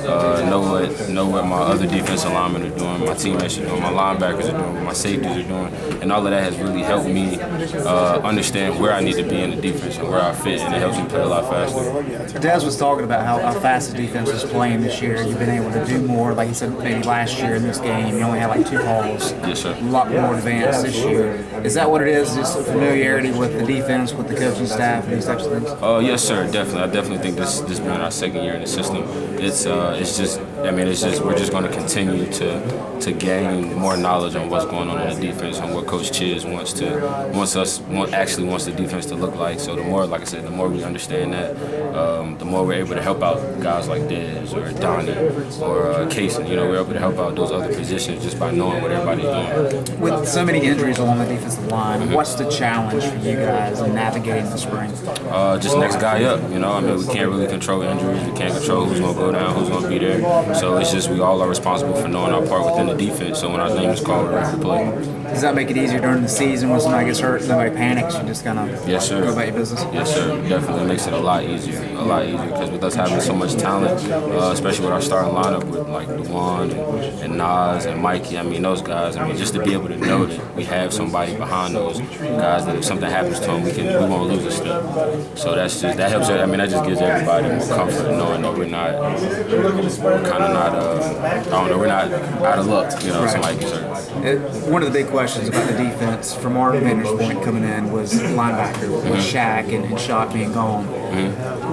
know what my other defensive linemen are doing, my teammates are doing, my linebackers are doing, what my safeties are doing, and all of that has really helped me understand where I need to be in the defense and where I fit, and it helps me play a lot faster. Des was talking about how fast the defense is playing this year. You've been able to do more, like you said, maybe last year in this game. You only had like 2 calls. Yes, sir. A lot more advanced this year. Is that what it is? Just familiarity with the defense, with the coaching staff, and these types of things? Yes, sir. Definitely. I definitely think this being our second year in the system, it's just we're just going to continue to gain more knowledge on what's going on in the defense and what Coach Chiz wants the defense to look like. So the more, like I said, the more we understand that, the more we're able to help out guys like Dez or Donnie or Casey. We're able to help out those other positions just by knowing what everybody's doing. With so many injuries along the defensive line, what's the challenge for you guys in navigating the spring? Just next guy up. We can't really control injuries. We can't control who's going to go down, who's going to be there. So it's just we all are responsible for knowing our part within the defense. So when our name is called, we're ready to play. Does that make it easier during the season when somebody gets hurt, nobody panics, you just kind of go about your business? Yes, sir. Definitely makes it a lot easier because with us having so much talent, especially with our starting lineup with like Dewan and Nas and Mikey, those guys, just to be able to know that we have somebody behind those guys that if something happens to them, we won't lose a step. So that helps. That just gives everybody more comfort knowing that we're not out of luck, something like that. One of the big questions about the defense from our vantage point coming in was linebacker with Shaq and Shock being gone.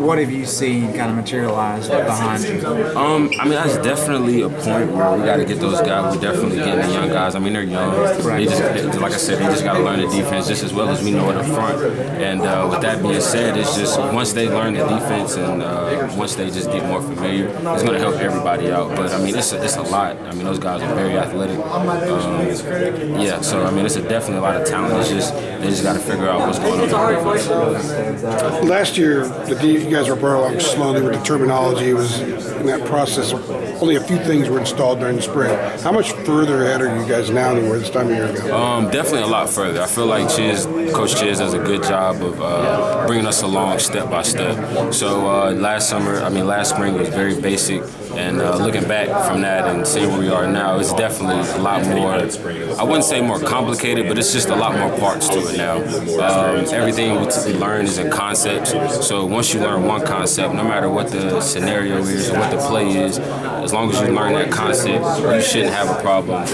What have you seen kind of materialize behind you? That's definitely a point where we got to get those guys. We're definitely getting the young guys. They're young. They just, like I said, they just got to learn the defense just as well as we know it up front. And with that being said, it's just once they learn the defense and once they just get more familiar, it's going to help everybody out. But it's a lot. Those guys are very athletic. So it's definitely a lot of talent. It's just they just got to figure out what's going on in the defense. Last year, you guys were brought along slowly with the terminology. It was in that process. Only a few things were installed during the spring. How much further ahead are you guys now than you were this time a year ago? Definitely a lot further. I feel like Coach Chiz does a good job of bringing us along step by step. So last spring was very basic, and looking back from that and seeing where we are now, it's definitely a lot more. I wouldn't say more complicated, but it's just a lot more parts to it now. Everything we learn is in concepts. So once you learn one concept, no matter what the scenario is or what the play is, as long as you learn that concept, you shouldn't have a problem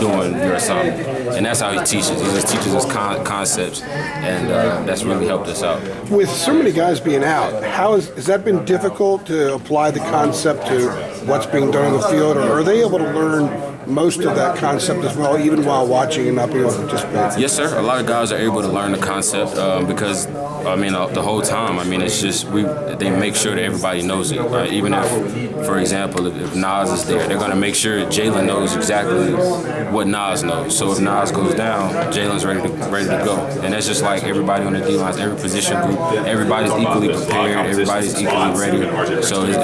doing your assignment. And that's how he teaches. He just teaches us concepts, and that's really helped us out. With so many guys being out, has that been difficult to apply the concept to what's being done on the field, or are they able to learn most of that concept as well, even while watching and not being able to participate? Yes, sir. A lot of guys are able to learn the concept because, the whole time, it's just they make sure that everybody knows it. Even if, for example, if Nas is there, they're going to make sure Jalen knows exactly what Nas knows. So if Nas goes down, Jalen's ready to go. And that's just like everybody on the D-lines, every position group, everybody's equally prepared, everybody's equally ready. So we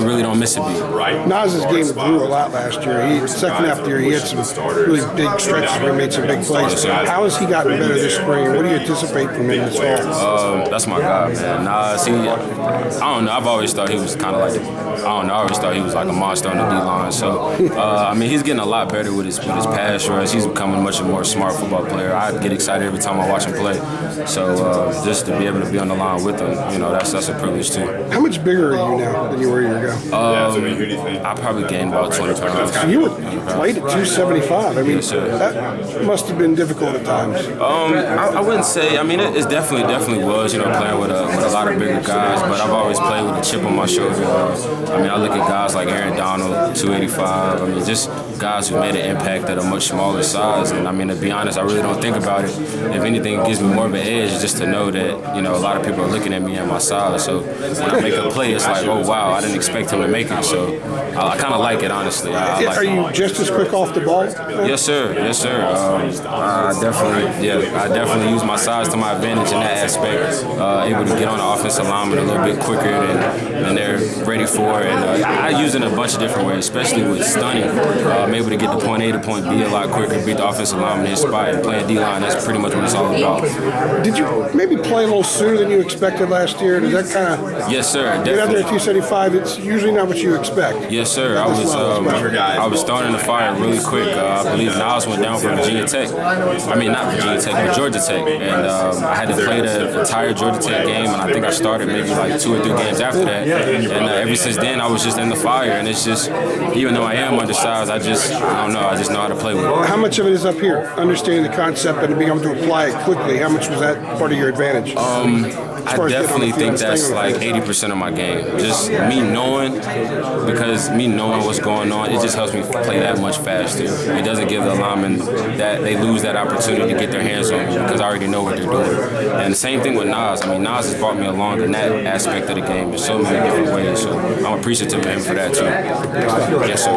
really don't miss a beat. Nas's game grew a lot last year. Second half of the year, he had some really big stretches where he made some big plays. How has he gotten better this spring? What do you anticipate from him this fall? That's my guy, man. Nas, I don't know. I've always thought he was kind of like, I always thought he was like a monster on the D-line. So, he's getting a lot better with his pass rush. He's becoming a much more smart football player. I get excited every time I watch him play. So, just to be able to be on the line with him, that's a privilege too. How much bigger are you now than you were a year ago? I probably gained about 20 pounds. You played at 275. Yes, that must have been difficult at times. I wouldn't say. It definitely was. Playing with a lot of bigger guys, but I've always played with a chip on my shoulder. I look at guys like Aaron Donald, 285. Just guys who made an impact at a much smaller size. And to be honest, I really don't think about it. If anything, it gives me more of an edge just to know that a lot of people are looking at me and my size. So when I make a play, it's like, oh wow, I didn't expect him to make it. So I kind of like it, honestly. Are you just as quick off the ball? Yes, sir. I definitely use my size to my advantage in that aspect. Able to get on the offensive lineman a little bit quicker than they're ready for. And I use it in a bunch of different ways, especially with stunning. I'm able to get to point A to point B a lot quicker, beat the offensive lineman in his spot, and playing D-line, that's pretty much what it's all about. Did you maybe play a little sooner than you expected last year? Does that kind of Yes, sir. get out there Definitely. at 275? It's usually not what you expect. Yes, sir. I was starting the fire really quick. I believe Nas went down for Virginia Tech. I mean, not Virginia Tech, but Georgia Tech. And I had to play the entire Georgia Tech game, and I think I started maybe like 2 or 3 games after that. And ever since then, I was just in the fire. And it's just, even though I am undersized, I don't know. I just know how to play with it. How much of it is up here? Understanding the concept and being able to apply it quickly. How much was that part of your advantage? I definitely think that's like 80% of my game. Just me knowing, because me knowing what's going on, it just helps me play that much faster. It doesn't give the linemen that they lose that opportunity to get their hands on me because I already know what they're doing. And the same thing with Nas. I mean, Nas has brought me along in that aspect of the game in so many different ways. So I'm appreciative of him for that too. Yes, sir.